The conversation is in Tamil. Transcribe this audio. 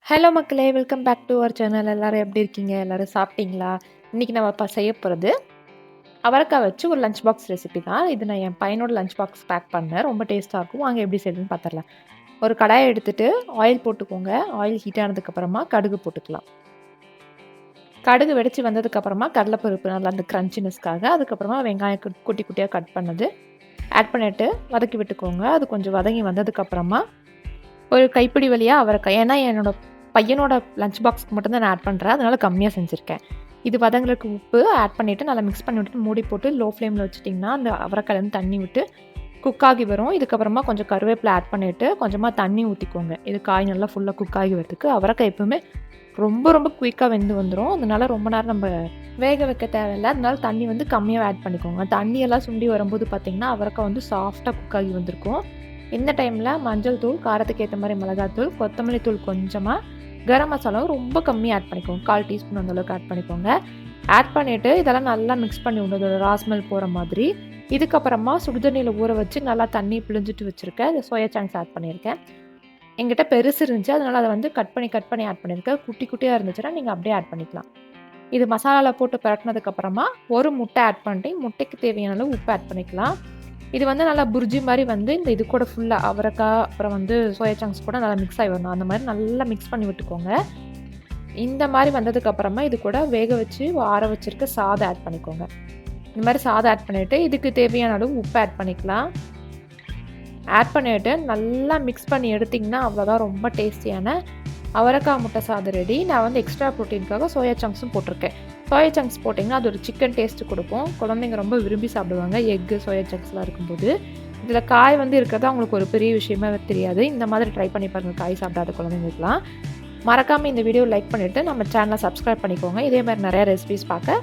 ஹலோ மக்களே! Welcome back to our channel. எல்லாரும் எப்படி இருக்கீங்க? எல்லாரும் சாப்பிட்டீங்களா? இன்னைக்கு நம்ம செய்ய போறது, அவரைக்கா வச்சு ஒரு லஞ்ச் பாக்ஸ் ரெசிபி தான். இது நான் என் பையனோட லஞ்ச் பாக்ஸ் பேக் பண்ணேன். ரொம்ப டேஸ்ட்டா இருக்கும். வாங்க எப்படி செய்றதுன்னு பார்த்துரலாம். ஒரு கடாய எடுத்துட்டு ஆயில் போட்டுக்கோங்க. ஆயில் ஹீட் ஆனதுக்கப்புறமா கடுகு போட்டுக்கலாம். கடுகு வெடிச்சு வந்ததுக்கப்புறமா கடலைப்பருப்பு நல்லா அந்த கிரன்ச்சினஸ்க்காக, அதுக்கப்புறமா வெங்காயம் குட்டி குட்டியா கட் பண்ணது ஆட் பண்ணிட்டு வதக்கி விட்டுக்கோங்க. அது கொஞ்சம் வதங்கி வந்ததுக்கப்புறமா ஒரு கைப்பிடி வழியா அவரைக்காய். ஏன்னா, என்னோட பையனோட லஞ்ச் பாக்ஸ்க்கு மட்டும் தான் நான் ஆட் பண்றேன். அதனால கம்மியா செஞ்சிருக்கேன். இது வதங்குறதுக்கு உப்பு ஆட் பண்ணிட்டு, நல்லா மிக்ஸ் பண்ணி விட்டுட்டு, மூடி போட்டு லோ ஃப்ளேம்ல வச்சுட்டிங்கன்னா, அந்த அவரைக்காய்லேருந்து தண்ணி விட்டு குக் ஆகி வரும். இதுக்கப்புறமா கொஞ்சம் கருவேப்பில ஆட் பண்ணிட்டு, கொஞ்சமா தண்ணி ஊத்திக்கோங்க. இது காய் நல்லா ஃபுல்லா குக் ஆகி வரதுக்கு. அவரைக்காய் எப்பவுமே ரொம்ப ரொம்ப குயிக்கா வெந்து வந்துரும். அதனால ரொம்ப நேரம் நம்ம வேக வைக்க தேவையில்ல. அதனால தண்ணி வந்து கம்மியா ஆட் பண்ணிக்கோங்க. தண்ணியெல்லாம் சுண்டி வரும்போது பார்த்தீங்கன்னா, அவரைக்காய் வந்து சாஃப்ட்டா குக் ஆகி வந்திருக்கும். இந்த டைம்ல மஞ்சள் தூள், காரத்துக்கு ஏத்த மாரி மிளகாத்தூள், கொத்தமல்லி தூள் கொஞ்சமா, கரம் மசாலாவும் ரொம்ப கம்மியா ஆட் பண்ணிக்கோங்க. 1/4 டீஸ்பூன் அந்த அளவுக்கு ஆட் பண்ணிக்கோங்க. ஆட் பண்ணிட்டு இதெல்லாம் நல்லா மிக்ஸ் பண்ணி விடணும். இதோட ரா ஸ்மெல் போற மாதிரி. இதுக்கப்புறமா சுடுதண்ணீல ஊற வச்சு நல்லா தண்ணி பிழிஞ்சிட்டு வச்சிருக்கேன். சோயா சங்க்ஸ் ஆட் பண்ணியிருக்கேன். என்கிட்ட பெருசு இருந்துச்சு. அதனால அத வந்து கட் பண்ணி ஆட் பண்ணியிருக்கேன். குட்டி குட்டியா இருந்துச்சுன்னா நீங்க அப்படியே ஆட் பண்ணிக்கலாம். இது மசாலால போட்டு பெரட்டுனதுக்கப்புறமா, ஒரு முட்டை ஆட் பண்ணிட்டு, முட்டைக்கு தேவையான அளவு உப்பு ஆட் பண்ணிக்கலாம். இது வந்து நல்லா புர்ஜி மாரி வந்து இந்த இது கூட ஃபுல்லா அவரைக்காய், அப்புறம் வந்து சோயா சங்க்ஸ் கூட நல்லா மிக்ஸ் ஆகி வரணும். அந்த மாரி நல்லா மிக்ஸ் பண்ணி விட்டுக்கோங்க. இந்த மாரி வந்ததுக்கப்புறமா இது கூட வேக வச்சு ஆற வச்சிருக்க சாதம் ஆட் பண்ணிக்கோங்க. இந்த மாரி சாதம் ஆட் பண்ணிட்டு, இதுக்கு தேவையான அளவு உப்பு ஆட் பண்ணிக்கலாம். ஆட் பண்ணிட்டு நல்லா மிக்ஸ் பண்ணி எடுத்தீங்கன்னா, அவ்வளோதான் ரொம்ப டேஸ்டியான அவரைக்காய் முட்டை சாதம் ரெடி. நான் வந்து எக்ஸ்ட்ரா புரோட்டீனுக்காக சோயா சங்க்ஸும் போட்டிருக்கேன். சோயா சங்க்ஸ் போட்டிங்கன்னா, அது ஒரு சிக்கன் டேஸ்ட்டு குடுக்கும். குழந்தைங்க ரொம்ப விரும்பி சாப்பிடுவாங்க. எக்கு, சோயா சங்க்ஸ்லாம் இருக்கும்போது. இதில காய் வந்து இருக்கிறது அவங்களுக்கு ஒரு பெரிய விஷயமாவே தெரியாது. இந்த மாதிரி ட்ரை பண்ணி பாருங்க காய் சாப்பிடாத குழந்தைங்களுக்குலாம். மறக்காம இந்த வீடியோ லைக் பண்ணிட்டு, நம்ம சேனல சப்ஸ்கிரைப் பண்ணிக்கோங்க. இதே மாரி நெறைய ரெசிபீஸ் பார்க்க